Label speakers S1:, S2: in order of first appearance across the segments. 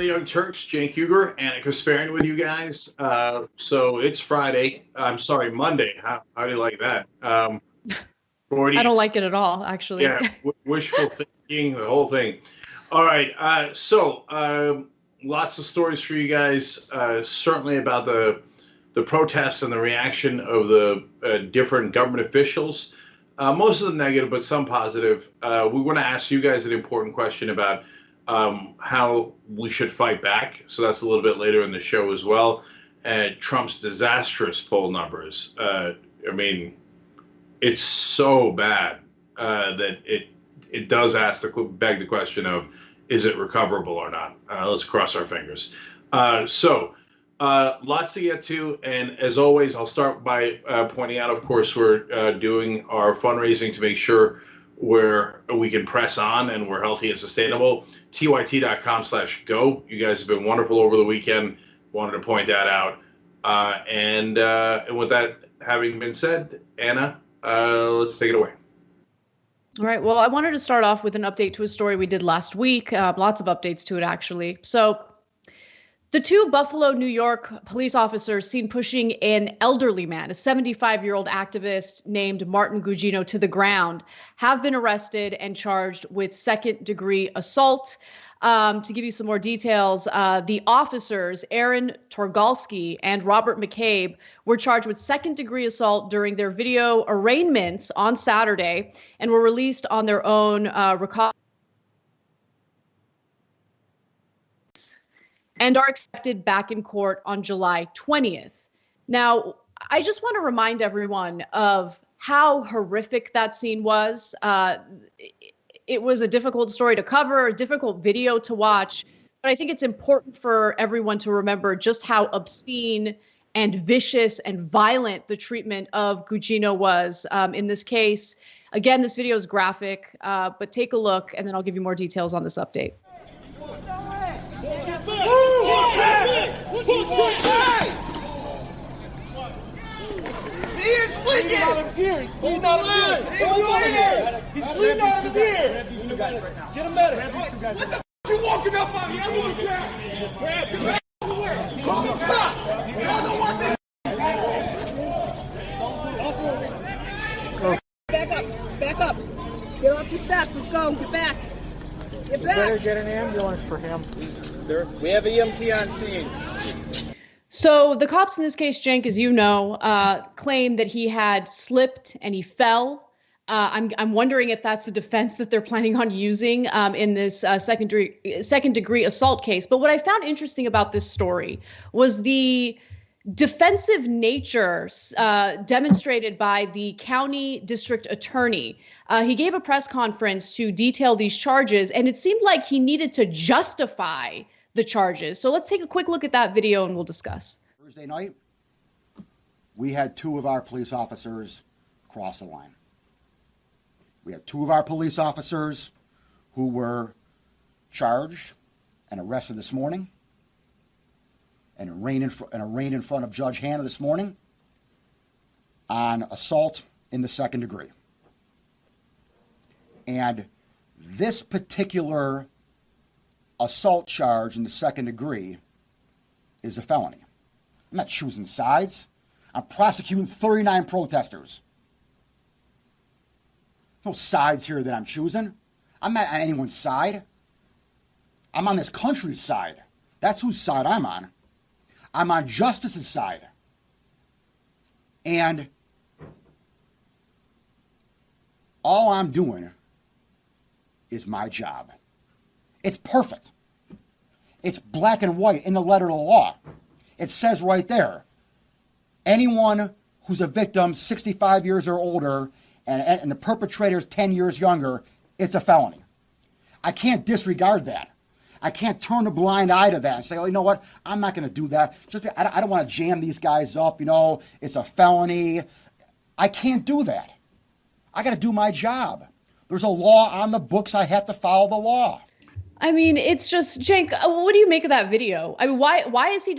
S1: the Young Turks, Cenk, Uygur, and Kasparian with you guys. So it's Friday. I'm sorry, Monday. How do you like that?
S2: I don't like it at all, actually.
S1: Yeah, wishful thinking, the whole thing. All right. Lots of stories for you guys. Certainly about the protests and the reaction of the different government officials. Most of them negative, but some positive. We want to ask you guys an important question about how we should fight back. So that's a little bit later in the show as well. Trump's disastrous poll numbers. I mean, it's so bad that it does beg the question of, is it recoverable or not? Let's cross our fingers. Lots to get to, and as always, I'll start by pointing out, of course, we're doing our fundraising to make sure we can press on and we're healthy and sustainable. TYT.com/go. You guys have been wonderful over the weekend. Wanted to point that out. And with that having been said, Anna, let's take it away.
S2: All right. Well, I wanted to start off with an update to a story we did last week. Lots of updates to it, actually. So the two Buffalo, New York police officers seen pushing an elderly man, a 75-year-old activist named Martin Gugino, to the ground, have been arrested and charged with second-degree assault. To give you some more details, the officers, Aaron Torgalski and Robert McCabe, were charged with second-degree assault during their video arraignments on Saturday and were released on their own recognizance and are expected back in court on July 20th. Now, I just want to remind everyone of how horrific that scene was. It was a difficult story to cover, a difficult video to watch, but I think it's important for everyone to remember just how obscene and vicious and violent the treatment of Gugino was in this case. Again, this video is graphic, but take a look and then I'll give you more details on this update.
S3: He is bleeding out of his ear. He's bleeding out of his ear. He's bleeding out of his ear. Get him better. What the f*** you walking up on me? I'm going to grab him.
S4: Back up. Back up. Get off the steps. Let's go. Get back. Get back.
S5: Better get an ambulance for him.
S3: We have EMT on scene.
S2: So the cops in this case, Cenk, as you know, claim that he had slipped and he fell. I'm wondering if that's the defense that they're planning on using in this second degree assault case. But what I found interesting about this story was the defensive nature demonstrated by the county district attorney. He gave a press conference to detail these charges, and it seemed like he needed to justify the charges. So let's take a quick look at that video and we'll discuss.
S5: Thursday night, we had two of our police officers cross the line. We had two of our police officers who were charged and arrested this morning and arraigned in front of Judge Hanna this morning on assault in the second degree. And this particular assault charge in the second degree is a felony. I'm not choosing sides. I'm prosecuting 39 protesters. There's no sides here that I'm choosing. I'm not on anyone's side. I'm on this country's side. That's whose side I'm on. I'm on justice's side. And all I'm doing is my job. It's perfect. It's black and white in the letter of the law. It says right there, anyone who's a victim 65 years or older and the perpetrator is 10 years younger, it's a felony. I can't disregard that. I can't turn a blind eye to that and say, oh, you know what? I'm not going to do that. I don't want to jam these guys up. It's a felony. I can't do that. I got to do my job. There's a law on the books. I have to follow the law.
S2: I mean, it's just, Cenk, what do you make of that video? I mean, why is he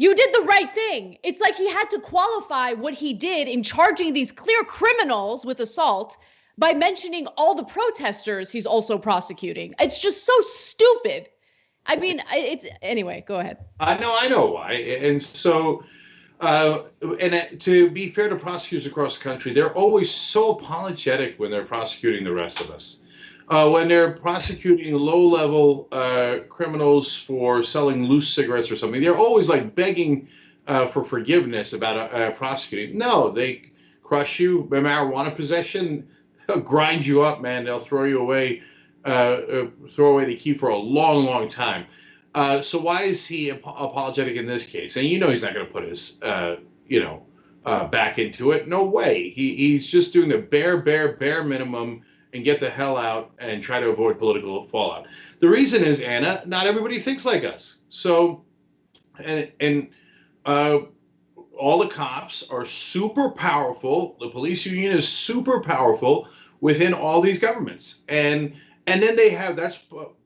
S2: you did the right thing. It's like he had to qualify what he did in charging these clear criminals with assault by mentioning all the protesters he's also prosecuting. It's just so stupid. I mean, anyway, go ahead.
S1: I know why. And so, to be fair to prosecutors across the country, they're always so apologetic when they're prosecuting the rest of us. When they're prosecuting low-level criminals for selling loose cigarettes or something, they're always like begging for forgiveness about prosecuting. No, they crush you. Marijuana possession, they'll grind you up, man. They'll throw you away, throw away the key for a long, long time. So why is he apologetic in this case? And you know he's not going to put his, back into it. No way. He's just doing the bare minimum and get the hell out and try to avoid political fallout. The reason is, Anna, not everybody thinks like us. So, and all the cops are super powerful. The police union is super powerful within all these governments. And then they have, that's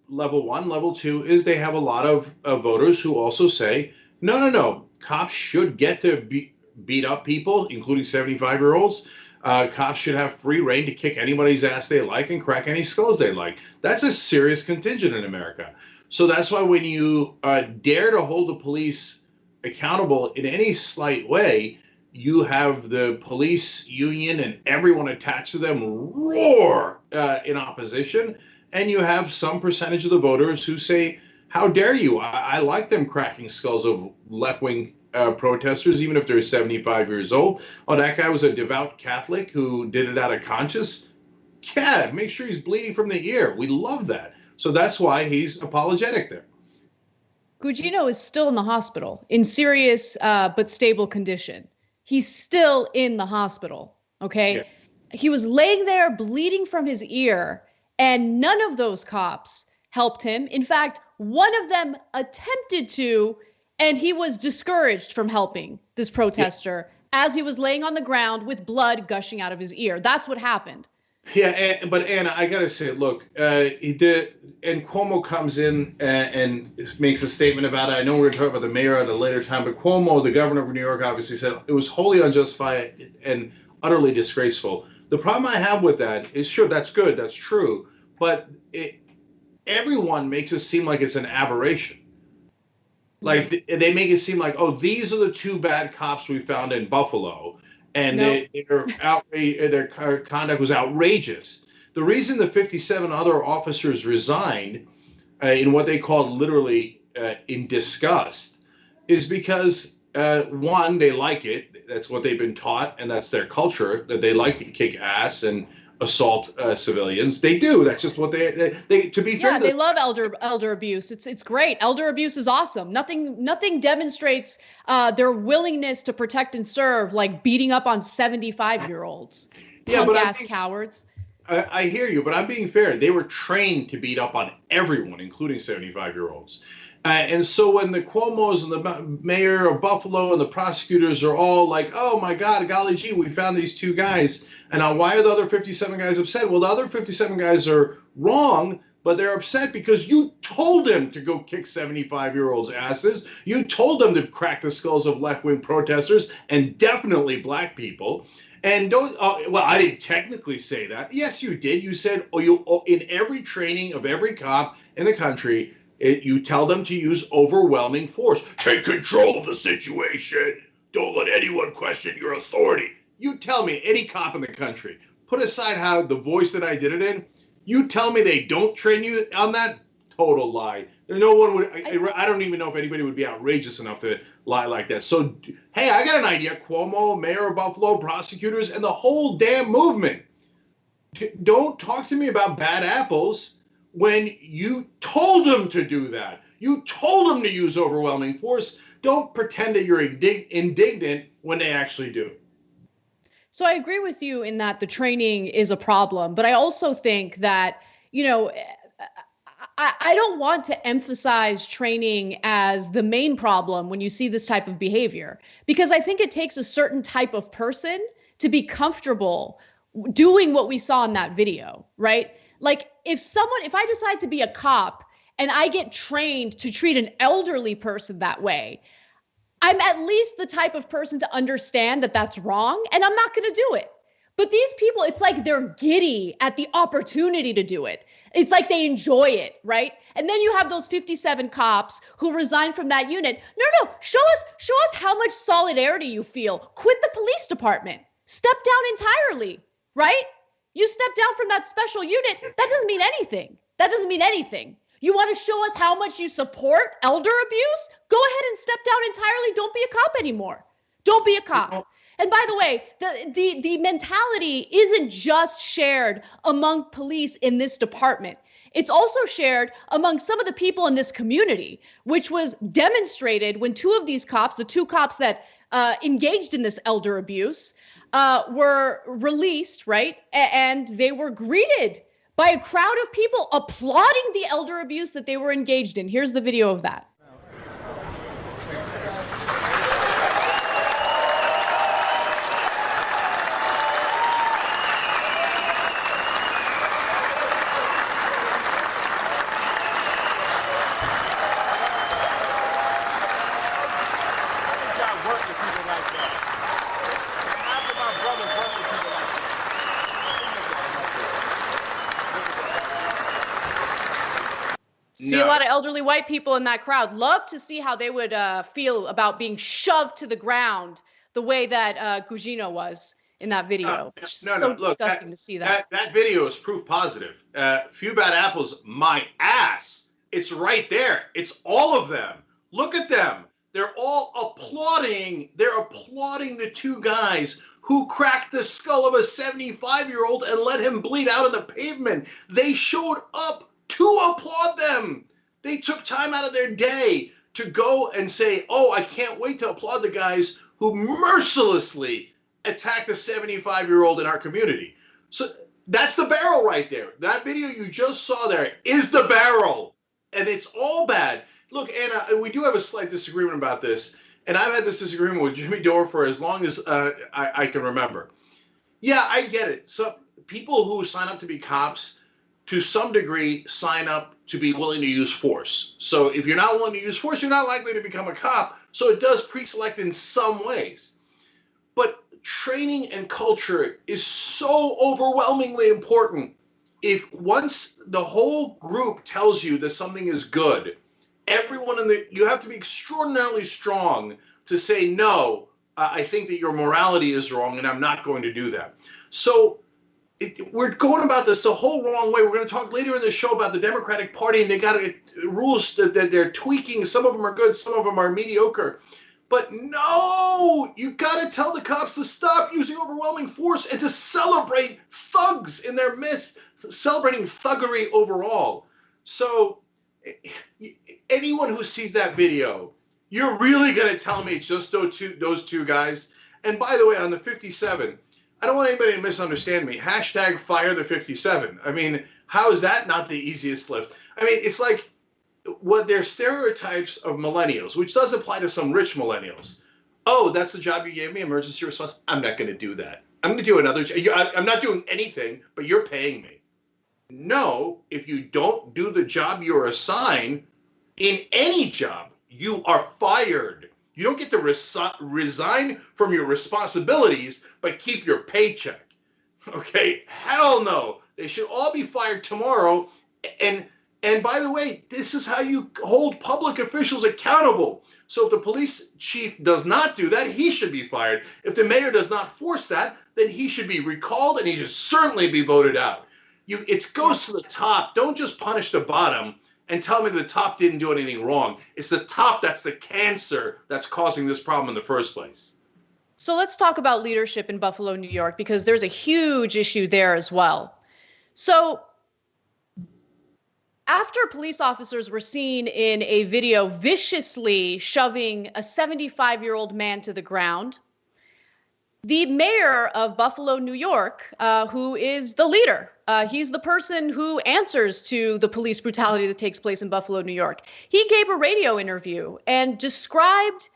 S1: level one. Level two is they have a lot of voters who also say, no, cops should get to beat up people, including 75-year-olds. Cops should have free reign to kick anybody's ass they like and crack any skulls they like. That's a serious contingent in America. So that's why when you dare to hold the police accountable in any slight way, you have the police union and everyone attached to them roar in opposition. And you have some percentage of the voters who say, how dare you? I like them cracking skulls of left-wing protesters, even if they're 75 years old. Oh, that guy was a devout Catholic who did it out of conscience. Yeah, make sure he's bleeding from the ear. We love that. So that's why he's apologetic there.
S2: Gugino is still in the hospital in serious but stable condition. He's still in the hospital, okay? Yeah. He was laying there bleeding from his ear, and none of those cops helped him. In fact, one of them attempted to, and he was discouraged from helping this protester as he was laying on the ground with blood gushing out of his ear. That's what happened.
S1: Yeah, but Anna, I gotta say, look, and Cuomo comes in and makes a statement about it. I know we're going to talk about the mayor at a later time, but Cuomo, the governor of New York, obviously said it was wholly unjustified and utterly disgraceful. The problem I have with that is, sure, that's good, that's true, but everyone makes it seem like it's an aberration. Like they make it seem like, oh, these are the two bad cops we found in Buffalo. And their conduct was outrageous. The reason the 57 other officers resigned in what they called literally in disgust is because, one, they like it. That's what they've been taught, and that's their culture, that they like to kick ass and assault civilians. They do. That's just what they to be fair.
S2: Yeah, they love elder abuse. It's great. Elder abuse is awesome. Nothing demonstrates their willingness to protect and serve like beating up on 75-year-olds. Punk-ass cowards.
S1: I hear you, but I'm being fair. They were trained to beat up on everyone, including 75-year-olds. And so when the Cuomos and the mayor of Buffalo and the prosecutors are all like, oh, my God, golly gee, we found these two guys. And now why are the other 57 guys upset? Well, the other 57 guys are wrong, but they're upset because you told them to go kick 75-year-olds' asses. You told them to crack the skulls of left-wing protesters and definitely black people. And well, I didn't technically say that. Yes, you did. You said, in every training of every cop in the country, you tell them to use overwhelming force. Take control of the situation. Don't let anyone question your authority. You tell me, any cop in the country, put aside how the voice that I did it in, you tell me they don't train you on that? Total lie. No one would. I don't even know if anybody would be outrageous enough to lie like that. So, hey, I got an idea. Cuomo, mayor of Buffalo, prosecutors, and the whole damn movement. Don't talk to me about bad apples when you told them to do that. You told them to use overwhelming force. Don't pretend that you're indignant when they actually do.
S2: So I agree with you in that the training is a problem, but I also think that, I don't want to emphasize training as the main problem when you see this type of behavior, because I think it takes a certain type of person to be comfortable doing what we saw in that video, right? Like if I decide to be a cop and I get trained to treat an elderly person that way, I'm at least the type of person to understand that that's wrong, and I'm not going to do it. But these people, it's like they're giddy at the opportunity to do it. It's like they enjoy it, right? And then you have those 57 cops who resigned from that unit. No, show us how much solidarity you feel. Quit the police department. Step down entirely, right? You step down from that special unit. That doesn't mean anything. That doesn't mean anything. You want to show us how much you support elder abuse? Go ahead and step down entirely. Don't be a cop anymore. Don't be a cop. And by the way, the mentality isn't just shared among police in this department. It's also shared among some of the people in this community, which was demonstrated when two of these cops, the two cops that engaged in this elder abuse, were released, right? And they were greeted by a crowd of people applauding the elder abuse that they were engaged in. Here's the video of that. See a lot of elderly white people in that crowd. Love to see how they would feel about being shoved to the ground the way that Gugino was in that video. So disgusting to see that.
S1: That video is proof positive. Few bad apples, my ass. It's right there. It's all of them. Look at them. They're all applauding. They're applauding the two guys who cracked the skull of a 75-year-old and let him bleed out on the pavement. They showed up to applaud them. They took time out of their day to go and say, oh, I can't wait to applaud the guys who mercilessly attacked a 75-year-old in our community. So that's the barrel right there. That video you just saw there is the barrel, and it's all bad. Look, Anna, we do have a slight disagreement about this, and I've had this disagreement with Jimmy Dore for as long as I can remember. Yeah, I get it. So people who sign up to be cops, to some degree, sign up to be willing to use force. So if you're not willing to use force, you're not likely to become a cop. So it does pre-select in some ways. But training and culture is so overwhelmingly important. If once the whole group tells you that something is good, everyone you have to be extraordinarily strong to say, no, I think that your morality is wrong and I'm not going to do that. So we're going about this the whole wrong way. We're going to talk later in the show about the Democratic Party, and they got rules that they're tweaking. Some of them are good, some of them are mediocre. But no, you got to tell the cops to stop using overwhelming force and to celebrate thugs in their midst, celebrating thuggery overall. So anyone who sees that video, you're really going to tell me it's just those two guys? And by the way, on the 57, I don't want anybody to misunderstand me. Hashtag fire the 57. I mean, how is that not the easiest lift? I mean, it's like what they're stereotypes of millennials, which does apply to some rich millennials. Oh, that's the job you gave me, emergency response. I'm not going to do that. I'm going to do another job. I'm not doing anything, but you're paying me. No, if you don't do the job you're assigned in any job, you are fired. You don't get to resign from your responsibilities, but keep your paycheck. Okay? Hell no. They should all be fired tomorrow. And by the way, this is how you hold public officials accountable. So if the police chief does not do that, he should be fired. If the mayor does not force that, then he should be recalled and he should certainly be voted out. It goes to the top. Don't just punish the bottom and tell me the top didn't do anything wrong. It's the top that's the cancer that's causing this problem in the first place.
S2: So let's talk about leadership in Buffalo, New York, because there's a huge issue there as well. So after police officers were seen in a video viciously shoving a 75-year-old man to the ground, the mayor of Buffalo, New York, who is the leader, he's the person who answers to the police brutality that takes place in Buffalo, New York. He gave a radio interview and described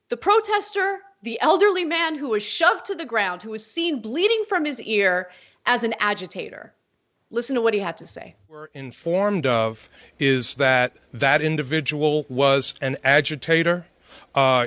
S2: the protester, the elderly man who was shoved to the ground, who was seen bleeding from his ear, as an agitator. Listen to what he had to say.
S6: We're informed of is that individual was an agitator.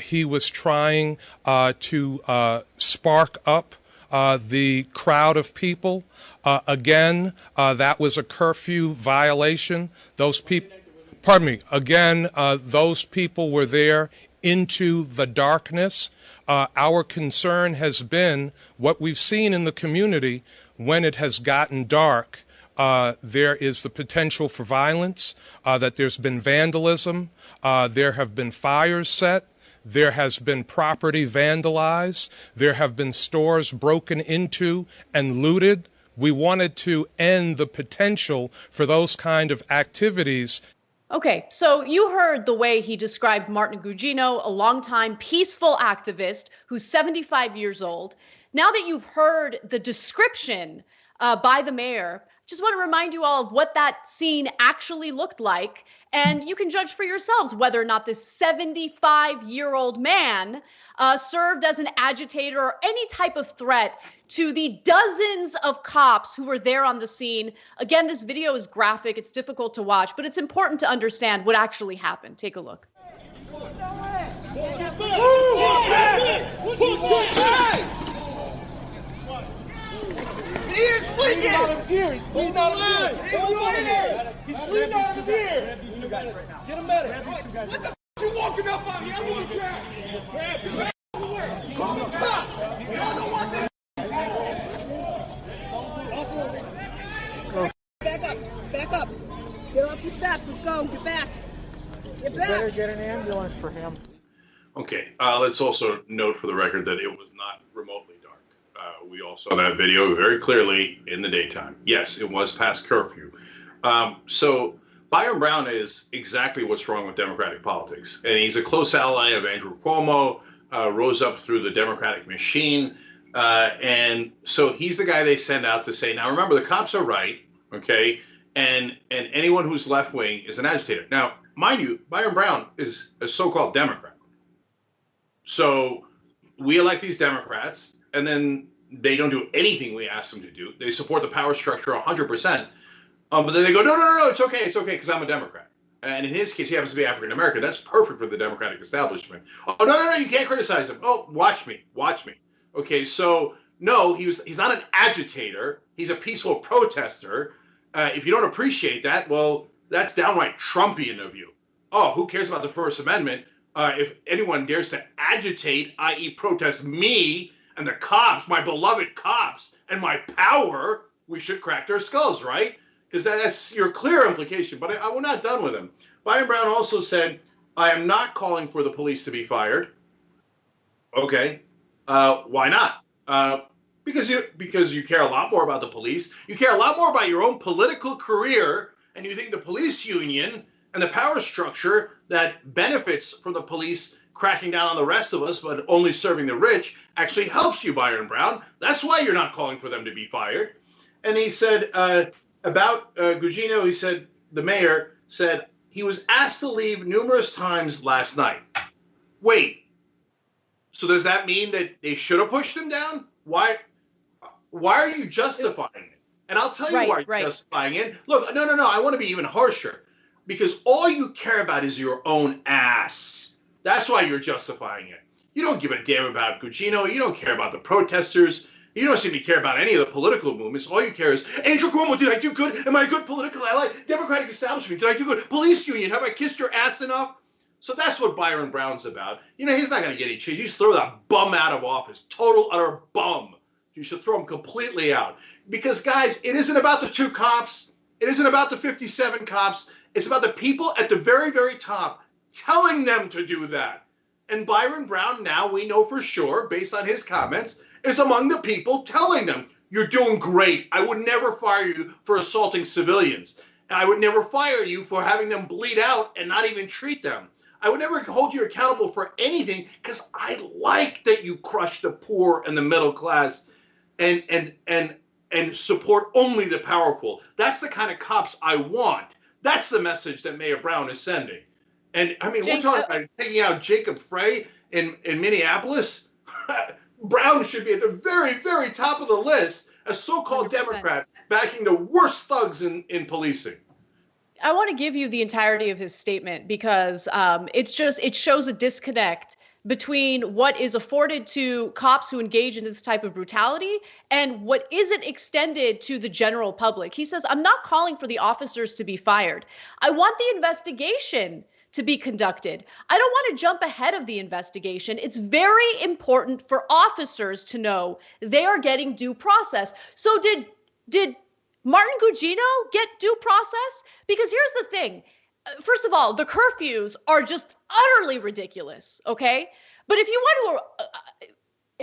S6: He was trying to spark up the crowd of people. Again, that was a curfew violation. Those people, pardon me, again, those people were there into the darkness. Our concern has been what we've seen in the community when it has gotten dark. There is the potential for violence, that there's been vandalism, there have been fires set, there has been property vandalized, there have been stores broken into and looted. We wanted to end the potential for those kind of activities.
S2: Okay, so you heard the way he described Martin Gugino, a longtime peaceful activist who's 75 years old. Now that you've heard the description by the mayor, just want to remind you all of what that scene actually looked like. And you can judge for yourselves whether or not this 75-year-old man served as an agitator or any type of threat to the dozens of cops who were there on the scene. Again, this video is graphic. It's difficult to watch, but it's important to understand what actually happened. Take a look.
S3: He is bleeding! He's out of fear! He's bleeding out of fear! He's bleeding out of fear! Get him medic! What the f*** you walking up on me? I'm gonna grab you!
S4: Back up. Back up. Get off the steps. Let's go. Get back. Get back.
S7: Better get an ambulance for him.
S1: Okay, let's also note for the record that it was not remotely dark. We all saw that video very clearly in the daytime. Yes, it was past curfew. So Byron Brown is exactly what's wrong with Democratic politics. And he's a close ally of Andrew Cuomo, rose up through the Democratic machine. And so he's the guy they send out to say, now remember, the cops are right, okay? And anyone who's left-wing is an agitator. Now, mind you, Byron Brown is a so-called Democrat. So we elect these Democrats, and then they don't do anything we ask them to do. They support the power structure 100%. But then they go, no, it's okay, because I'm a Democrat. And in his case, he happens to be African-American. That's perfect for the Democratic establishment. Oh, no, you can't criticize him. Oh, watch me. Okay, so no, he's not an agitator. He's a peaceful protester. If you don't appreciate that, well, that's downright Trumpian of you. Oh, who cares about the First Amendment? If anyone dares to agitate, i.e. protest me and the cops, my beloved cops, and my power, we should crack their skulls, right? Because that's your clear implication. But we're not done with him. Byron Brown also said, I am not calling for the police to be fired. Okay. Why not? Because you care a lot more about the police. You care a lot more about your own political career, and you think the police union and the power structure that benefits from the police cracking down on the rest of us, but only serving the rich, actually helps you, Byron Brown. That's why you're not calling for them to be fired. And he said about Gugino, he said, the mayor said, he was asked to leave numerous times last night. Wait, so does that mean that they should have pushed him down? Why are you justifying it? And I'll tell you why you're justifying it. Look, no, I want to be even harsher. Because all you care about is your own ass. That's why you're justifying it. You don't give a damn about Gugino. You don't care about the protesters. You don't seem to care about any of the political movements. All you care is, Andrew Cuomo, did I do good? Am I a good political ally? Democratic establishment, did I do good? Police union, have I kissed your ass enough? So that's what Byron Brown's about. You know, he's not going to get any change. You just throw that bum out of office. Total, utter bum. You should throw him completely out. Because, guys, it isn't about the 2 cops. It isn't about the 57 cops. It's about the people at the very, very top telling them to do that. And Byron Brown, now we know for sure, based on his comments, is among the people telling them, you're doing great. I would never fire you for assaulting civilians. I would never fire you for having them bleed out and not even treat them. I would never hold you accountable for anything because I like that you crush the poor and the middle class and support only the powerful. That's the kind of cops I want. That's the message that Mayor Brown is sending. And I mean, we're talking about taking out Jacob Frey in Minneapolis. Brown should be at the very, very top of the list as so-called 100%. Democrat backing the worst thugs in policing.
S2: I want to give you the entirety of his statement because it shows a disconnect between what is afforded to cops who engage in this type of brutality and what isn't extended to the general public. He says, I'm not calling for the officers to be fired. I want the investigation to be conducted. I don't want to jump ahead of the investigation. It's very important for officers to know they are getting due process. So did Martin Gugino get due process? Because here's the thing. First of all, the curfews are just utterly ridiculous, okay? But if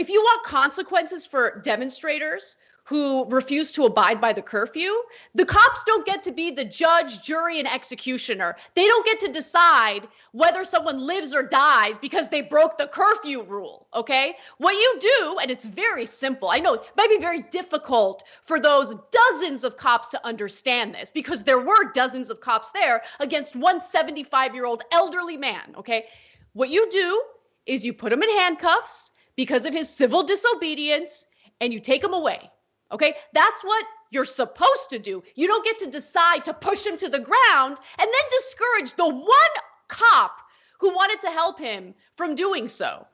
S2: you want consequences for demonstrators who refuse to abide by the curfew, the cops don't get to be the judge, jury, and executioner. They don't get to decide whether someone lives or dies because they broke the curfew rule, okay? What you do, and it's very simple. I know it might be very difficult for those dozens of cops to understand this because there were dozens of cops there against one 75-year-old elderly man, okay? What you do is you put him in handcuffs because of his civil disobedience and you take him away. Okay, that's what you're supposed to do. You don't get to decide to push him to the ground and then discourage the one cop who wanted to help him from doing so.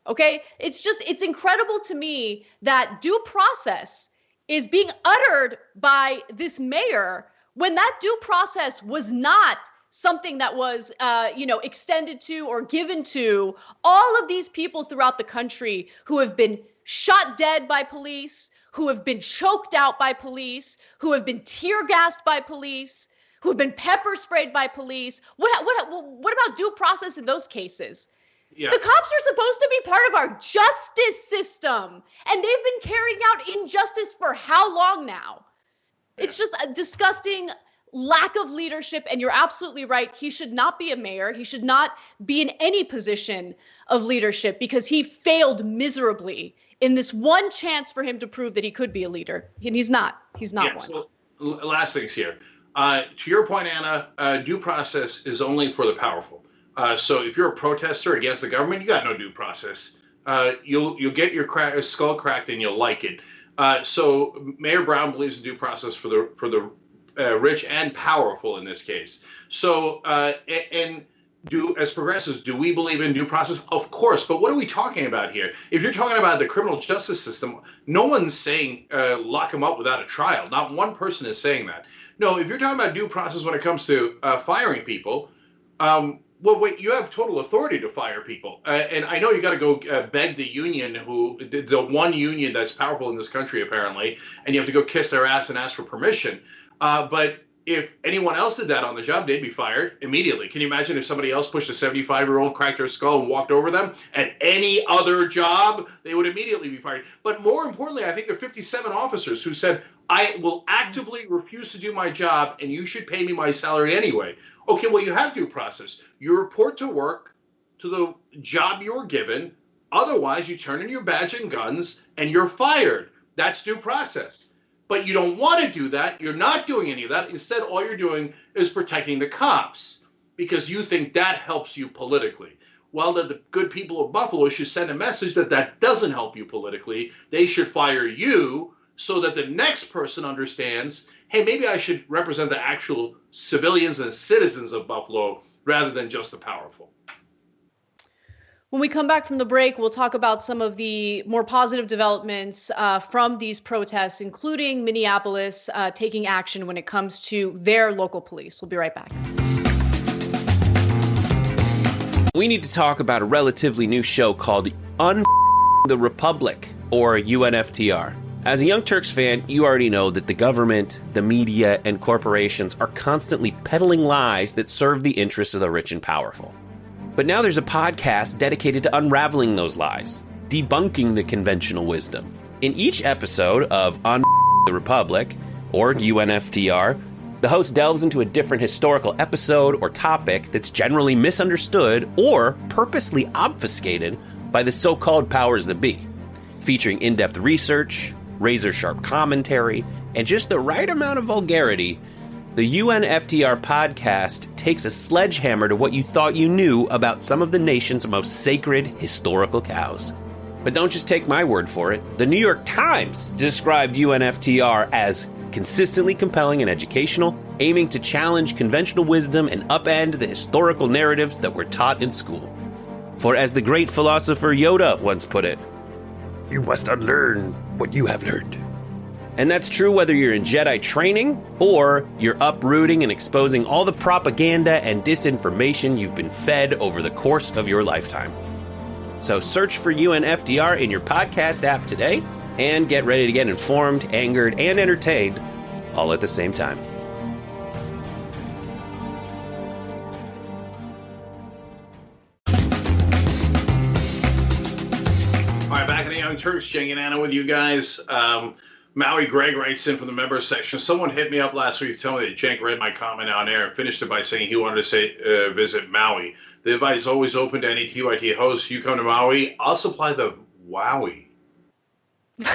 S2: Okay, it's incredible to me that due process is being uttered by this mayor when that due process was not something that was, extended to or given to all of these people throughout the country who have been shot dead by police, who have been choked out by police, who have been tear gassed by police, who have been pepper sprayed by police. What about due process in those cases? Yeah. The cops are supposed to be part of our justice system, and they've been carrying out injustice for how long now? It's just a disgusting lack of leadership, and you're absolutely right. He should not be a mayor. He should not be in any position of leadership because he failed miserably in this one chance for him to prove that he could be a leader. And he's not. He's not one.
S1: So last things here. To your point, Anna, due process is only for the powerful. So if you're a protester against the government, you got no due process. You'll get your skull cracked and you'll like it. So Mayor Brown believes in due process for the rich and powerful in this case. So as progressives, do we believe in due process? Of course, but what are we talking about here? If you're talking about the criminal justice system, no one's saying lock them up without a trial. Not one person is saying that. No, if you're talking about due process when it comes to firing people, you have total authority to fire people. And I know you got to go beg the union, the one union that's powerful in this country, apparently, and you have to go kiss their ass and ask for permission. But if anyone else did that on the job, they'd be fired immediately. Can you imagine if somebody else pushed a 75-year-old, cracked their skull, and walked over them at any other job? They would immediately be fired. But more importantly, I think there are 57 officers who said, I will actively refuse to do my job, and you should pay me my salary anyway. Okay, well, you have due process. You report to work to the job you were given. Otherwise, you turn in your badge and guns, and you're fired. That's due process. But you don't want to do that. You're not doing any of that. Instead, all you're doing is protecting the cops because you think that helps you politically. Well, the good people of Buffalo should send a message that doesn't help you politically. They should fire you so that the next person understands, hey, maybe I should represent the actual civilians and citizens of Buffalo rather than just the powerful.
S2: When we come back from the break, we'll talk about some of the more positive developments from these protests, including Minneapolis taking action when it comes to their local police. We'll be right back.
S7: We need to talk about a relatively new show called the Republic, or UNFTR. As a Young Turks fan, you already know that the government, the media, and corporations are constantly peddling lies that serve the interests of the rich and powerful. But now there's a podcast dedicated to unraveling those lies, debunking the conventional wisdom. In each episode of On the Republic, or UNFTR, the host delves into a different historical episode or topic that's generally misunderstood or purposely obfuscated by the so-called powers that be, featuring in-depth research, razor-sharp commentary, and just the right amount of vulgarity. The UNFTR podcast takes a sledgehammer to what you thought you knew about some of the nation's most sacred historical cows. But don't just take my word for it. The New York Times described UNFTR as consistently compelling and educational, aiming to challenge conventional wisdom and upend the historical narratives that were taught in school. For as the great philosopher Yoda once put it, you must unlearn what you have learned. And that's true whether you're in Jedi training or you're uprooting and exposing all the propaganda and disinformation you've been fed over the course of your lifetime. So search for UNFDR in your podcast app today and get ready to get informed, angered, and entertained all at the same time.
S1: All right, back in the Young Turks, Cenk and Anna with you guys. Maui Greg writes in from the members section. Someone hit me up last week to tell me that Cenk read my comment on air and finished it by saying he wanted to visit Maui. The invite is always open to any TYT host. You come to Maui, I'll supply the wowie. Yeah,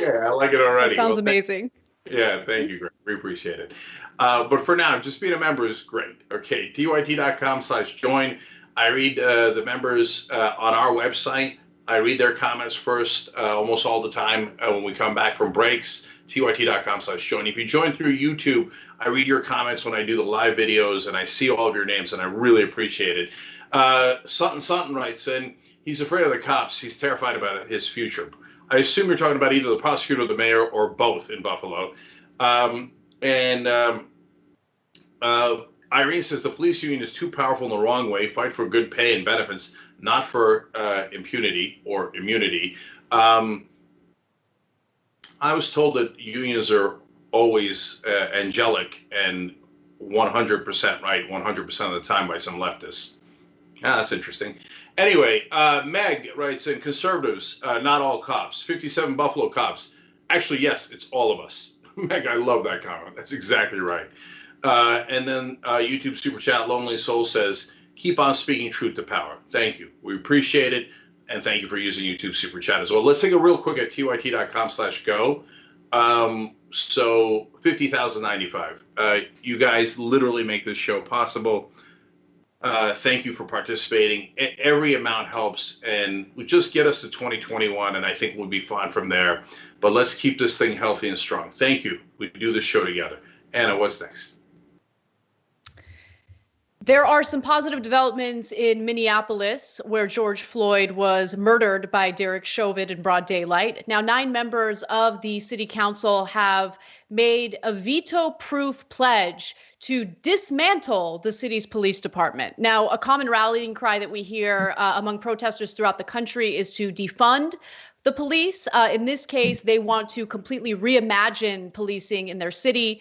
S1: I like it already.
S2: That sounds amazing.
S1: Yeah, thank you, Greg. We appreciate it. But for now, just being a member is great. Okay, TYT.com/join. I read the members on our website. I read their comments first almost all the time when we come back from breaks. TYT.com/join. If you join through YouTube, I read your comments when I do the live videos, and I see all of your names, and I really appreciate it. Something writes in, he's afraid of the cops. He's terrified about his future. I assume you're talking about either the prosecutor or the mayor or both in Buffalo. Irene says the police union is too powerful in the wrong way. Fight for good pay and benefits, not for impunity or immunity. I was told that unions are always angelic and 100% right 100% of the time by some leftists. That's interesting. Anyway, Meg writes in, conservatives, not all cops, 57 Buffalo cops. Actually, yes, it's all of us. Meg, I love that comment. That's exactly right. And then YouTube Super Chat, Lonely Soul says, keep on speaking truth to power. Thank you. We appreciate it. And thank you for using YouTube Super Chat as well. Let's take a real quick at tyt.com/go. So 50,095. You guys literally make this show possible. Thank you for participating. Every amount helps, and we just get us to 2021, and I think we'll be fine from there. But let's keep this thing healthy and strong. Thank you. We do this show together. Anna, what's next?
S2: There are some positive developments in Minneapolis, where George Floyd was murdered by Derek Chauvin in broad daylight. Now, 9 members of the city council have made a veto-proof pledge to dismantle the city's police department. Now, a common rallying cry that we hear among protesters throughout the country is to defund the police. In this case, they want to completely reimagine policing in their city.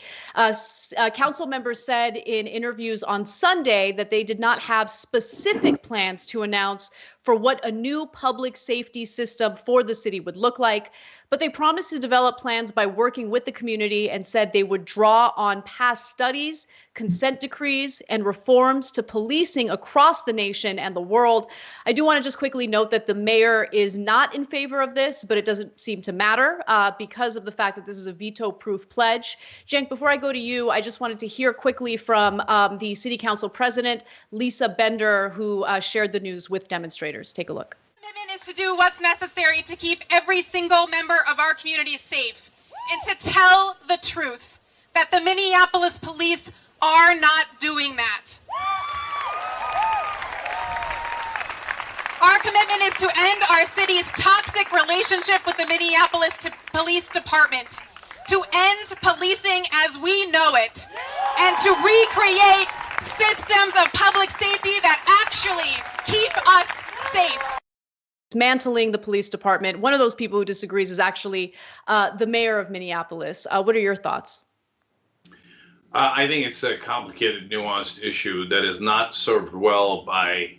S2: Council members said in interviews on Sunday that they did not have specific plans to announce for what a new public safety system for the city would look like. But they promised to develop plans by working with the community and said they would draw on past studies, consent decrees, and reforms to policing across the nation and the world. I do want to just quickly note that the mayor is not in favor of this, but it doesn't seem to matter because of the fact that this is a veto-proof pledge. Cenk, before I go to you, I just wanted to hear quickly from the city council president, Lisa Bender, who shared the news with demonstrators. Take a look.
S8: Commitment is to do what's necessary to keep every single member of our community safe and to tell the truth that the Minneapolis police are not doing that. Our commitment is to end our city's toxic relationship with the Minneapolis Police Department, to end policing as we know it, and to recreate systems of public safety that actually keep us safe.
S2: Dismantling the police department. One of those people who disagrees is actually the mayor of Minneapolis. What are your thoughts?
S1: I think it's a complicated, nuanced issue that is not served well by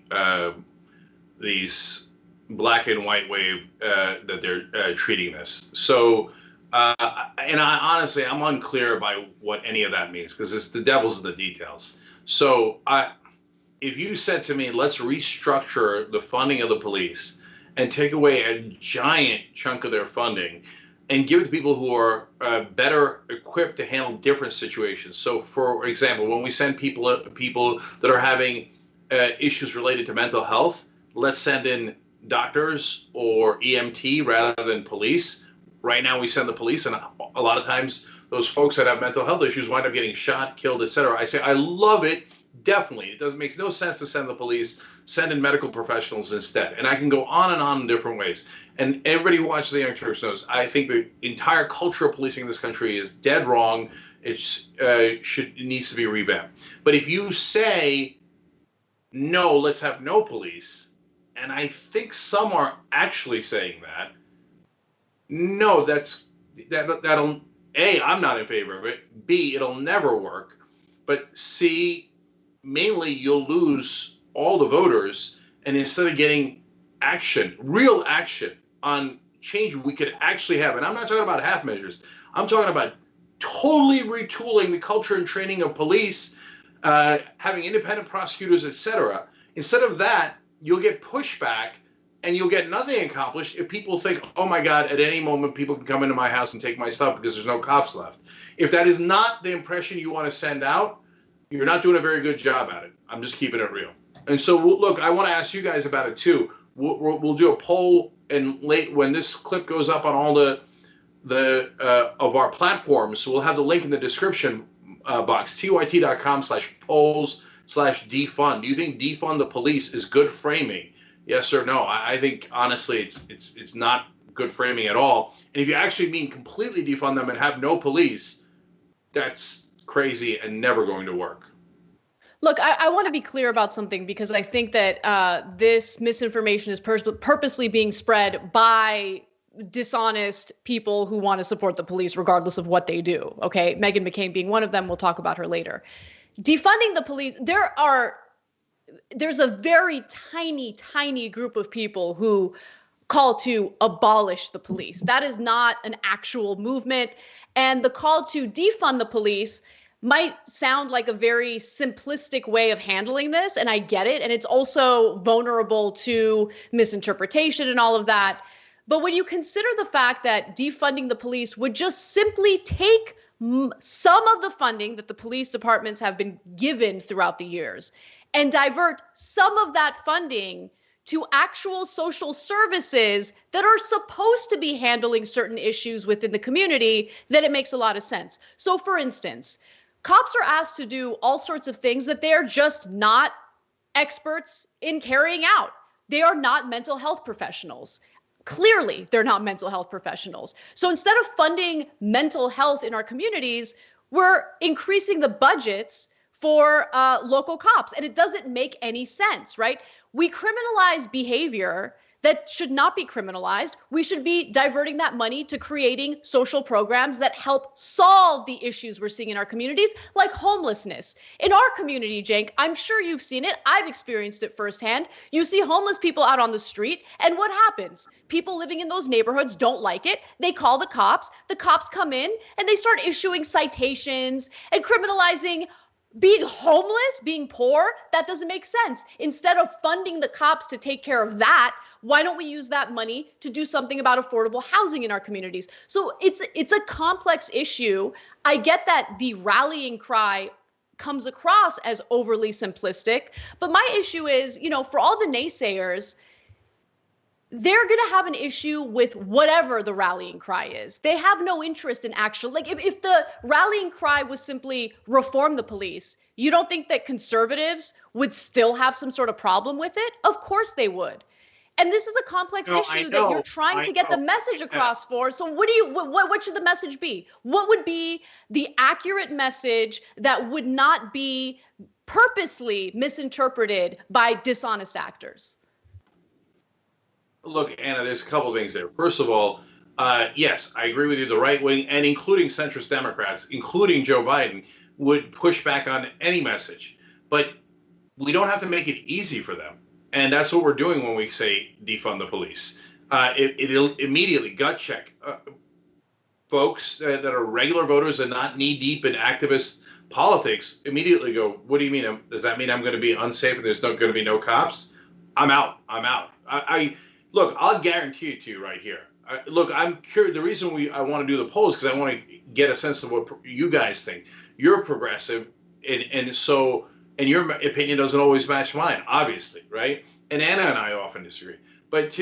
S1: these black and white wave that they're treating this. So, and honestly, I'm unclear by what any of that means because it's the devil's in the details. So if you said to me, let's restructure the funding of the police and take away a giant chunk of their funding and give it to people who are better equipped to handle different situations. So, for example, when we send people that are having issues related to mental health, let's send in doctors or EMT rather than police. Right now, we send the police, and a lot of times those folks that have mental health issues wind up getting shot, killed, etc. I say, I love it. definitely, it makes no sense to send the police. Send in medical professionals instead. And I can go on and on in different ways. And everybody who watches the Young Turks knows I think the entire culture of policing in this country is dead wrong. It needs to be revamped. But if you say, no, let's have no police, and I think some are actually saying that, no, that'll, A, I'm not in favor of it. B, it'll never work. But C, mainly you'll lose all the voters, and instead of getting action, real action on change we could actually have, and I'm not talking about half measures, I'm talking about totally retooling the culture and training of police, having independent prosecutors, etc. Instead of that, you'll get pushback and you'll get nothing accomplished if people think, oh my God, at any moment people can come into my house and take my stuff because there's no cops left. If that is not the impression you want to send out, you're not doing a very good job at it. I'm just keeping it real. And so, look, I want to ask you guys about it too. We'll do a poll, and when this clip goes up on all the of our platforms, so we'll have the link in the description box, tyt.com/polls/defund. Do you think defund the police is good framing? Yes or no? I think honestly, it's not good framing at all. And if you actually mean completely defund them and have no police, that's crazy and never going to work.
S2: Look, I want to be clear about something, because I think that this misinformation is purposely being spread by dishonest people who want to support the police regardless of what they do. Okay, Meghan McCain being one of them. We'll talk about her later. Defunding the police, there's a very tiny group of people who call to abolish the police. That is not an actual movement. And the call to defund the police might sound like a very simplistic way of handling this, and I get it. And it's also vulnerable to misinterpretation and all of that. But when you consider the fact that defunding the police would just simply take some of the funding that the police departments have been given throughout the years and divert some of that funding to actual social services that are supposed to be handling certain issues within the community, then it makes a lot of sense. So for instance, cops are asked to do all sorts of things that they're just not experts in carrying out. They are not mental health professionals. Clearly, they're not mental health professionals. So instead of funding mental health in our communities, we're increasing the budgets for local cops. And it doesn't make any sense, right? We criminalize behavior that should not be criminalized. We should be diverting that money to creating social programs that help solve the issues we're seeing in our communities, like homelessness. In our community, Cenk, I'm sure you've seen it. I've experienced it firsthand. You see homeless people out on the street, and what happens? People living in those neighborhoods don't like it. They call the cops come in, and they start issuing citations and criminalizing being homeless, being poor. That doesn't make sense. Instead of funding the cops to take care of that, why don't we use that money to do something about affordable housing in our communities? So it's a complex issue. I get that the rallying cry comes across as overly simplistic, but my issue is, for all the naysayers, they're going to have an issue with whatever the rallying cry is. They have no interest in if the rallying cry was simply reform the police, you don't think that conservatives would still have some sort of problem with it? Of course they would. And this is a complex issue that you're trying to get the message across for. So what should the message be? What would be the accurate message that would not be purposely misinterpreted by dishonest actors?
S1: Look, Anna, there's a couple of things there. First of all, yes, I agree with you. The right wing, and including centrist Democrats, including Joe Biden, would push back on any message. But we don't have to make it easy for them. And that's what we're doing when we say defund the police. It'll immediately gut check folks that are regular voters and not knee deep in activist politics. Immediately go, what do you mean? Does that mean I'm going to be unsafe and there's not going to be no cops? I'm out. Look, I'll guarantee it to you right here. I'm curious. The reason I want to do the polls is because I want to get a sense of what you guys think. You're progressive, and your opinion doesn't always match mine, obviously, right? And Anna and I often disagree. But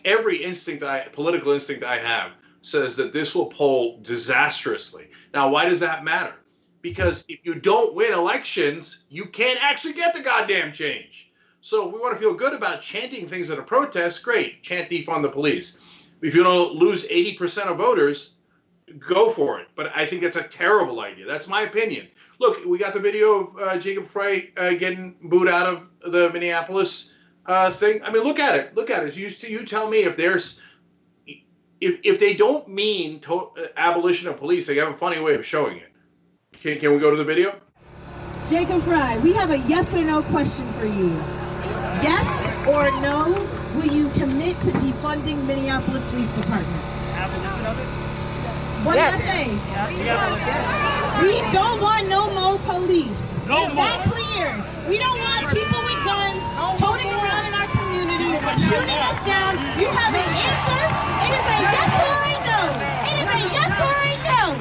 S1: every political instinct I have says that this will poll disastrously. Now, why does that matter? because if you don't win elections, you can't actually get the goddamn change. So if we want to feel good about chanting things at a protest, great, chant defund the police. If you don't lose 80% of voters, go for it. But I think that's a terrible idea. That's my opinion. Look, we got the video of Jacob Frey getting booed out of the Minneapolis thing. I mean, look at it. Look at it. You tell me if there's if they don't mean abolition of police, they have a funny way of showing it. Can we go to the video?
S9: Jacob Frey, we have a yes or no question for you. Yes or no, will you commit to defunding Minneapolis Police Department?
S3: Abolition of it?
S9: What did I say? We don't want no more police.
S3: No
S9: Is
S3: more.
S9: that clear? We don't want people with guns toting around in our community, shooting us down. You have an answer? It is a yes or a no. It is a yes or a no.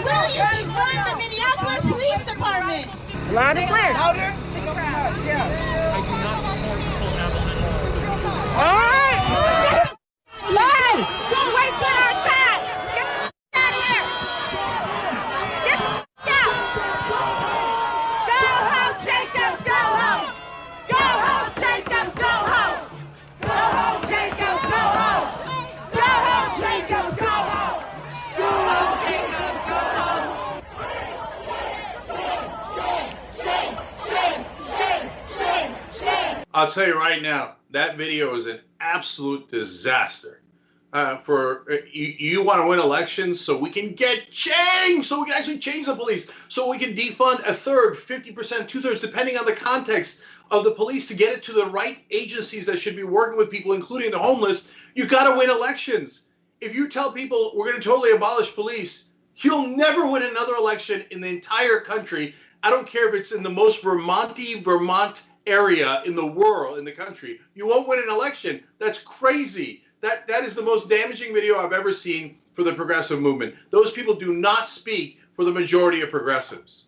S9: Will you defund the Minneapolis Police Department?
S3: Loud and clear. Louder. All right.
S9: Lie!
S3: Don't waste our time. Get out of here. Get out. Go home, Jacob. Go home. Go home, Jacob. Go home. Go home, Jacob. Go home. Go home, Jacob. Go home. Go home, Jacob. Go home. Shame.
S1: I'll tell you right now, that video is an absolute disaster. You want to win elections so we can get change, so we can actually change the police, so we can defund a third, 50%, 2/3, depending on the context of the police to get it to the right agencies that should be working with people, including the homeless. You got to win elections. If you tell people we're going to totally abolish police, you'll never win another election in the entire country. I don't care if it's in the most Vermont area in the world, in the country. You won't win an election. That's crazy. That is the most damaging video I've ever seen for the progressive movement. Those people do not speak for the majority of progressives.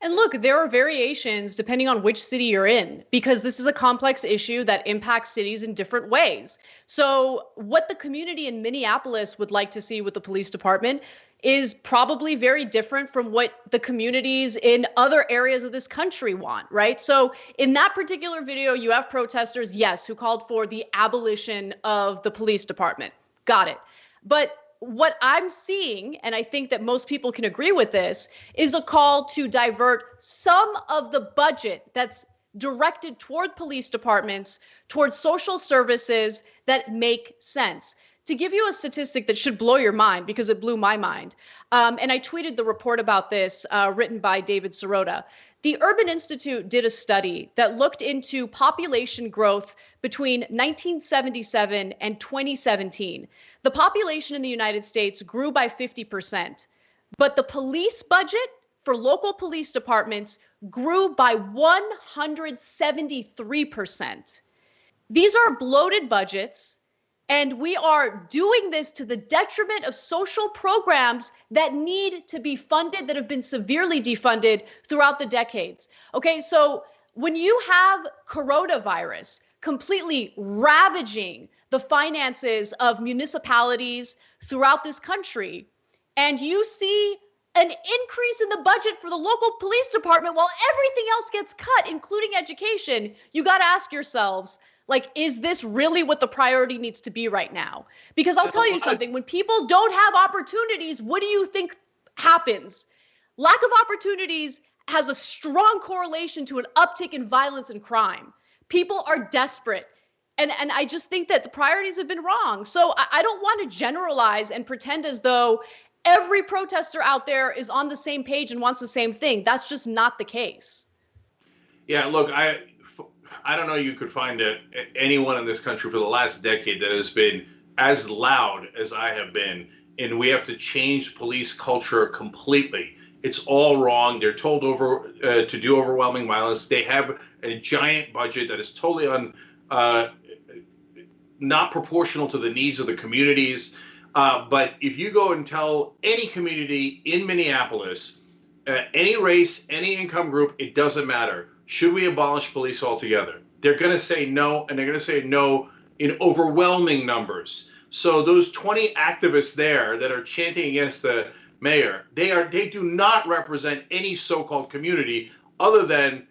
S2: And look, there are variations depending on which city you're in, because this is a complex issue that impacts cities in different ways. So what the community in Minneapolis would like to see with the police department is probably very different from what the communities in other areas of this country want, right? So in that particular video, you have protesters, yes, who called for the abolition of the police department. Got it. But what I'm seeing, and I think that most people can agree with this, is a call to divert some of the budget that's directed toward police departments, towards social services that make sense. To give you a statistic that should blow your mind, because it blew my mind, and I tweeted the report about this written by David Sirota. The Urban Institute did a study that looked into population growth between 1977 and 2017. The population in the United States grew by 50%, but the police budget for local police departments grew by 173%. These are bloated budgets. And we are doing this to the detriment of social programs that need to be funded, that have been severely defunded throughout the decades. Okay, so when you have coronavirus completely ravaging the finances of municipalities throughout this country, and you see an increase in the budget for the local police department while everything else gets cut, including education, you got to ask yourselves, like, is this really what the priority needs to be right now? Because I'll tell you something, when people don't have opportunities, what do you think happens? Lack of opportunities has a strong correlation to an uptick in violence and crime. People are desperate. And I just think that the priorities have been wrong. So I don't want to generalize and pretend as though every protester out there is on the same page and wants the same thing. That's just not the case.
S1: Yeah, look, I don't know you could find anyone in this country for the last decade that has been as loud as I have been, and we have to change police culture completely. It's all wrong. They're told to do overwhelming violence. They have a giant budget that is totally not proportional to the needs of the communities. But if you go and tell any community in Minneapolis, any race, any income group, it doesn't matter. Should we abolish police altogether? They're going to say no, and they're going to say no in overwhelming numbers. So those 20 activists there that are chanting against the mayor. They do not represent any so-called community other than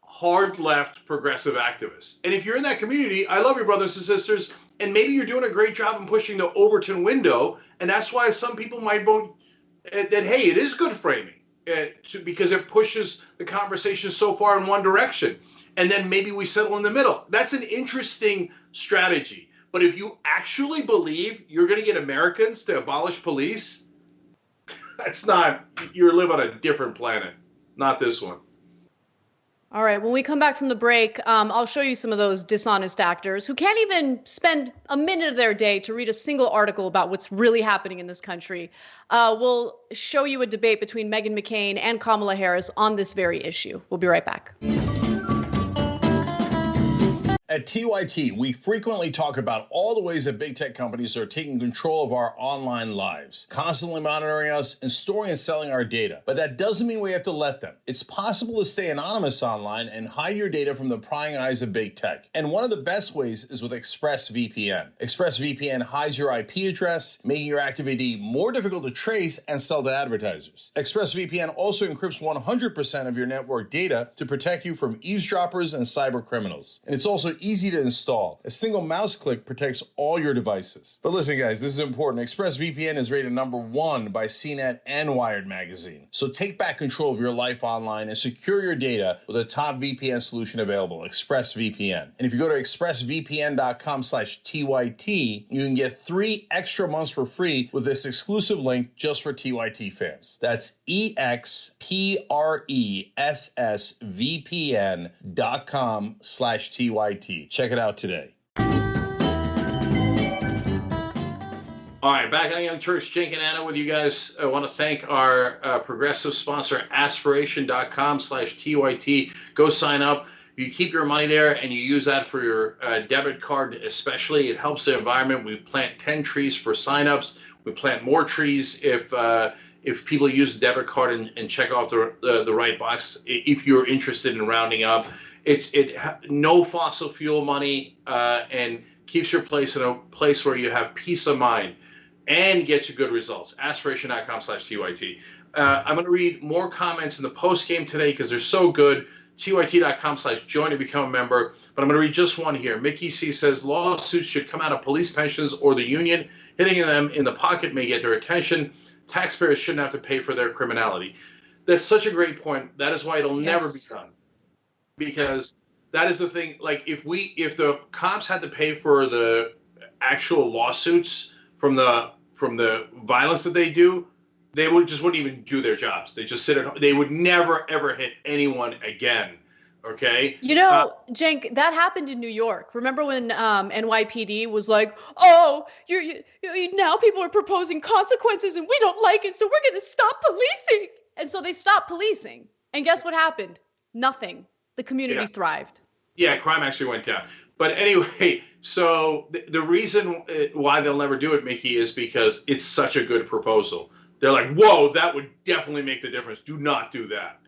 S1: hard left progressive activists. And if you're in that community, I love your brothers and sisters, and maybe you're doing a great job in pushing the Overton window, and that's why some people might vote that, hey, it is good framing because it pushes the conversation so far in one direction. And then maybe we settle in the middle. That's an interesting strategy. But if you actually believe you're going to get Americans to abolish police, that's not, you live on a different planet, not this one.
S2: All right, when we come back from the break, I'll show you some of those dishonest actors who can't even spend a minute of their day to read a single article about what's really happening in this country. We'll show you a debate between Meghan McCain and Kamala Harris on this very issue. We'll be right back.
S10: At TYT, we frequently talk about all the ways that big tech companies are taking control of our online lives, constantly monitoring us and storing and selling our data. But that doesn't mean we have to let them. It's possible to stay anonymous online and hide your data from the prying eyes of big tech. And one of the best ways is with ExpressVPN. ExpressVPN hides your IP address, making your activity more difficult to trace and sell to advertisers. ExpressVPN also encrypts 100% of your network data to protect you from eavesdroppers and cyber criminals. And it's also easy to install. A single mouse click protects all your devices. But listen, guys, this is important. ExpressVPN is rated #1 by CNET and Wired magazine. So take back control of your life online and secure your data with a top VPN solution available, ExpressVPN. And if you go to expressvpn.com/TYT, you can get 3 extra months for free with this exclusive link just for TYT fans. That's expressvpn.com/TYT. Check it out today.
S1: All right, back on Young Turks, Cenk and Anna with you guys. I want to thank our progressive sponsor, aspiration.com/TYT. Go sign up. You keep your money there and you use that for your debit card especially. It helps the environment. We plant 10 trees for signups. We plant more trees if people use the debit card and check off the right box if you're interested in rounding up. It's no fossil fuel money and keeps your place in a place where you have peace of mind and gets you good results. Aspiration.com/TYT. I'm going to read more comments in the post game today because they're so good. TYT.com/join to become a member. But I'm going to read just one here. Mickey C says lawsuits should come out of police pensions or the union. Hitting them in the pocket may get their attention. Taxpayers shouldn't have to pay for their criminality. That's such a great point. That is why it'll never be done. Because that is the thing. Like if the cops had to pay for the actual lawsuits from the violence that they do, they wouldn't even do their jobs. They just sit at home. They would never ever hit anyone again. Okay.
S2: You know, Cenk, that happened in New York. Remember when NYPD was like, "Oh, you now people are proposing consequences and we don't like it, so we're going to stop policing." And so they stopped policing. And guess what happened? Nothing. The community thrived.
S1: Yeah, crime actually went down. But anyway, so the reason why they'll never do it, Mickey, is because it's such a good proposal. They're like, whoa, that would definitely make the difference. Do not do that.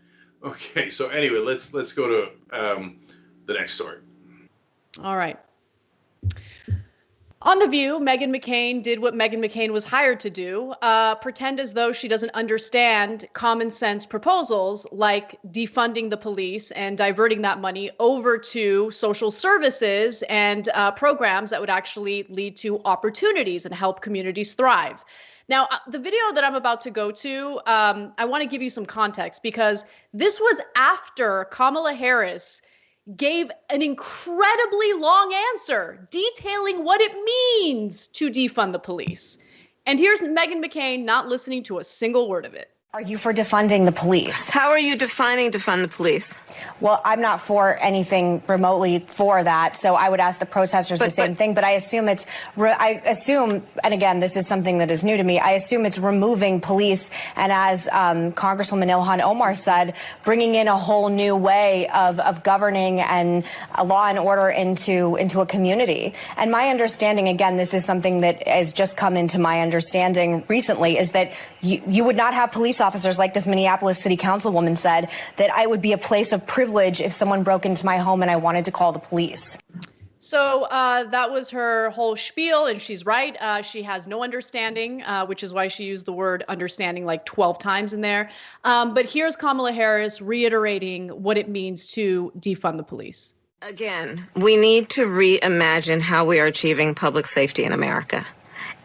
S1: Okay, so anyway, let's go to the next story.
S2: All right. On The View, Meghan McCain did what Meghan McCain was hired to do, pretend as though she doesn't understand common sense proposals like defunding the police and diverting that money over to social services and programs that would actually lead to opportunities and help communities thrive. Now, the video that I'm about to go to, I want to give you some context because this was after Kamala Harris gave an incredibly long answer detailing what it means to defund the police. And here's Meghan McCain not listening to a single word of it.
S11: Are you for defunding the police?
S12: How are you defining defund the police?
S11: Well, I'm not for anything remotely for that, so I would ask the protesters the same thing. But I assume and again, this is something that is new to me, I assume it's removing police, and as Congresswoman Ilhan Omar said, bringing in a whole new way of governing and a law and order into a community. And my understanding, again, this is something that has just come into my understanding recently, is that you would not have police officers like this Minneapolis City Councilwoman said, that I would be a place of privilege if someone broke into my home and I wanted to call the police.
S2: So that was her whole spiel, and she's right. She has no understanding, which is why she used the word understanding like 12 times in there. But here's Kamala Harris reiterating what it means to defund the police.
S12: Again, we need to reimagine how we are achieving public safety in America.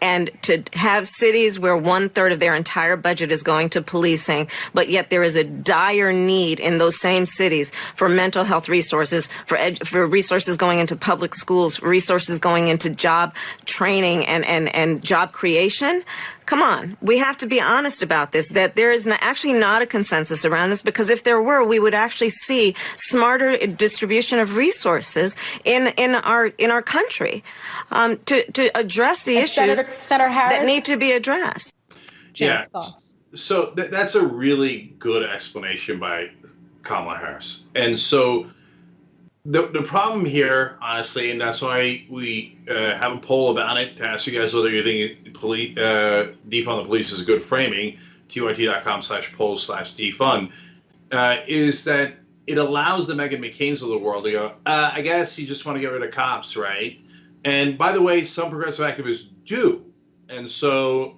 S12: And to have cities where 1/3 of their entire budget is going to policing, but yet there is a dire need in those same cities for mental health resources, for resources going into public schools, resources going into job training and job creation. Come on, we have to be honest about this, that there is actually not a consensus around this, because if there were, we would actually see smarter distribution of resources in our country to address the issues
S11: Senator Harris?
S12: that need to be addressed.
S1: Yeah. So that's a really good explanation by Kamala Harris. And so the problem here, honestly, and that's why we have a poll about it to ask you guys whether you think defund the police is a good framing, tyt.com/polls/defund, is that it allows the Meghan McCains of the world to go, I guess you just want to get rid of cops, right? And by the way, some progressive activists do. And so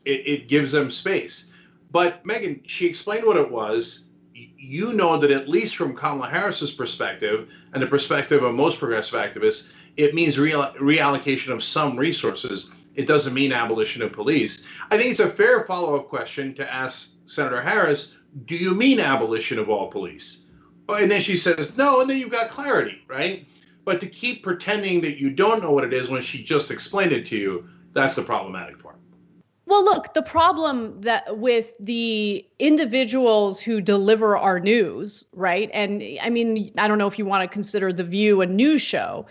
S1: it gives them space. But Meghan, she explained what it was. You know that at least from Kamala Harris's perspective and the perspective of most progressive activists, it means reallocation of some resources. It doesn't mean abolition of police. I think it's a fair follow-up question to ask Senator Harris, do you mean abolition of all police? And then she says, no, and then you've got clarity, right? But to keep pretending that you don't know what it is when she just explained it to you, that's the problematic part.
S2: Well, look, the problem that with the individuals who deliver our news, right? And I mean, I don't know if you want to consider The View a news show,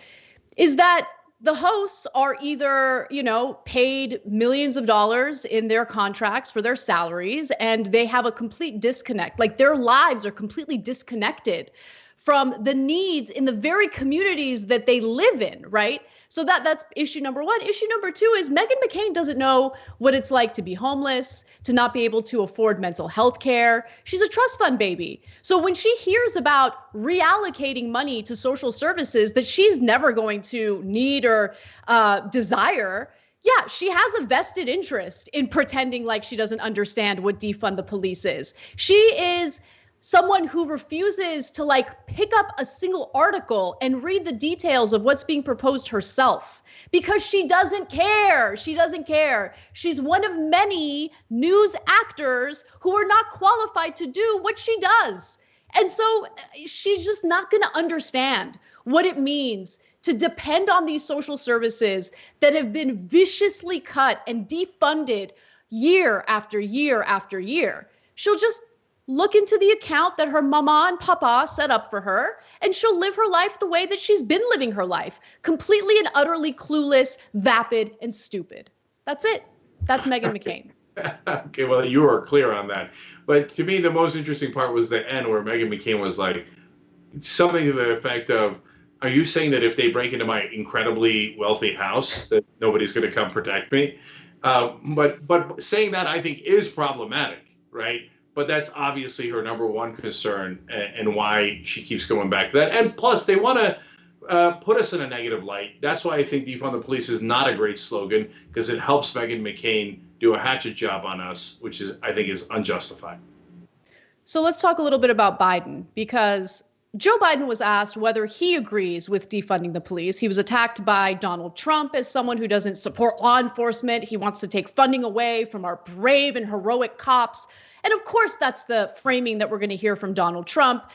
S2: is that the hosts are either, paid millions of dollars in their contracts for their salaries, and they have a complete disconnect. Like their lives are completely disconnected from the needs in the very communities that they live in, right? So that's issue number one. Issue number two is Meghan McCain doesn't know what it's like to be homeless, to not be able to afford mental health care. She's a trust fund baby. So when she hears about reallocating money to social services that she's never going to need or desire, yeah, she has a vested interest in pretending like she doesn't understand what defund the police is. She is someone who refuses to pick up a single article and read the details of what's being proposed herself because she doesn't care. She doesn't care. She's one of many news actors who are not qualified to do what she does. And so she's just not going to understand what it means to depend on these social services that have been viciously cut and defunded year after year after year. She'll just look into the account that her mama and papa set up for her, and she'll live her life the way that she's been living her life, completely and utterly clueless, vapid, and stupid. That's it. That's Meghan McCain.
S1: Okay, well, you were clear on that. But to me, the most interesting part was the end where Meghan McCain was like, something to the effect of, are you saying that if they break into my incredibly wealthy house, that nobody's going to come protect me? But saying that, I think, is problematic, right? But that's obviously her number one concern and why she keeps going back to that. And plus, they want to put us in a negative light. That's why I think defund the police is not a great slogan, because it helps Meghan McCain do a hatchet job on us, which I think is unjustified.
S2: So let's talk a little bit about Biden, because Joe Biden was asked whether he agrees with defunding the police. He was attacked by Donald Trump as someone who doesn't support law enforcement. He wants to take funding away from our brave and heroic cops. And of course, that's the framing that we're going to hear from Donald Trump.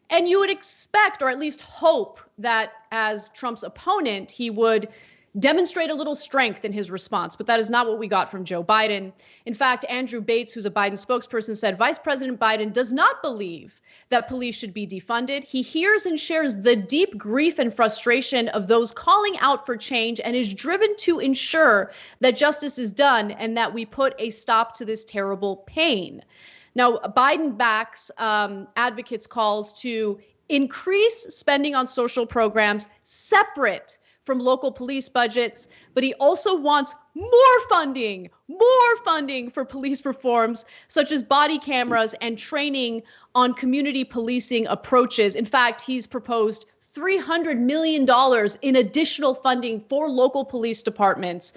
S2: And you would expect, or at least hope, that as Trump's opponent, he would demonstrate a little strength in his response. But that is not what we got from Joe Biden. In fact, Andrew Bates, who's a Biden spokesperson, said Vice President Biden does not believe that police should be defunded. He hears and shares the deep grief and frustration of those calling out for change and is driven to ensure that justice is done and that we put a stop to this terrible pain. Now, Biden backs advocates' calls to increase spending on social programs separate from local police budgets, but he also wants more funding for police reforms, such as body cameras and training on community policing approaches. In fact, he's proposed $300 million in additional funding for local police departments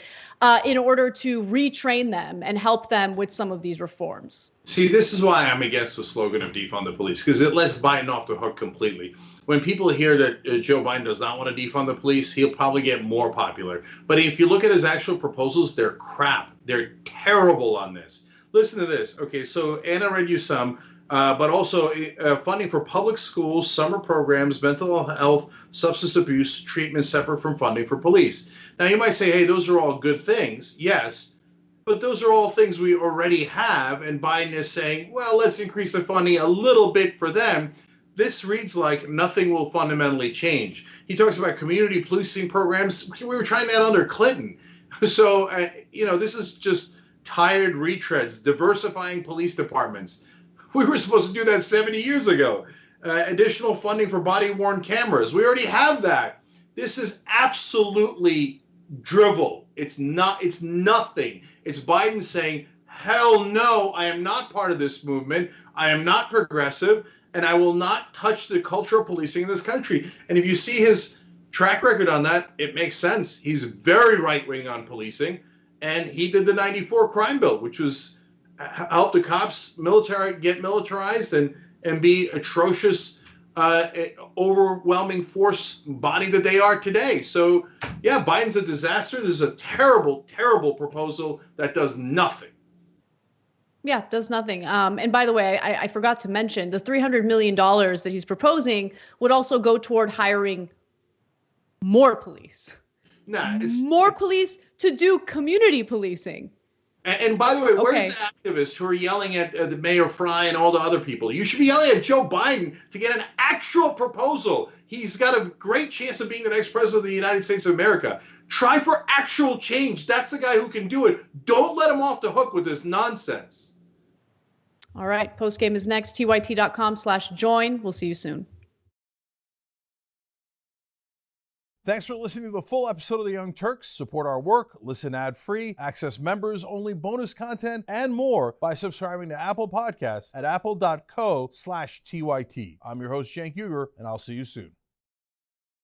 S2: in order to retrain them and help them with some of these reforms.
S1: See, this is why I'm against the slogan of defund the police, because it lets Biden off the hook completely. When people hear that Joe Biden does not want to defund the police, he'll probably get more popular. But if you look at his actual proposals, they're crap. They're terrible on this. Listen to this. Okay, so Anna read you some. But also funding for public schools, summer programs, mental health, substance abuse treatment separate from funding for police. Now, you might say, hey, those are all good things. Yes, but those are all things we already have. And Biden is saying, well, let's increase the funding a little bit for them. This reads like nothing will fundamentally change. He talks about community policing programs. We were trying that under Clinton. So, this is just tired retreads, diversifying police departments. We were supposed to do that 70 years ago. Additional funding for body-worn cameras. We already have that. This is absolutely drivel. It's nothing. It's Biden saying, hell no, I am not part of this movement. I am not progressive, and I will not touch the culture of policing in this country. And if you see his track record on that, it makes sense. He's very right-wing on policing, and he did the 94 crime bill, which was help the cops get militarized and be atrocious, overwhelming force body that they are today. So, yeah, Biden's a disaster. This is a terrible, terrible proposal that does nothing.
S2: Yeah, does nothing. And by the way, I forgot to mention the $300 million that he's proposing would also go toward hiring more police. More police to do community policing.
S1: And by the way, where's the activists who are yelling at the Mayor Fry and all the other people? You should be yelling at Joe Biden to get an actual proposal. He's got a great chance of being the next president of the United States of America. Try for actual change. That's the guy who can do it. Don't let him off the hook with this nonsense.
S2: All right. Postgame is next. TYT.com/join. We'll see you soon.
S13: Thanks for listening to the full episode of the Young Turks. Support our work, listen ad-free, access members-only bonus content, and more by subscribing to Apple Podcasts at apple.co/TYT. I'm your host, Cenk, and I'll see you soon.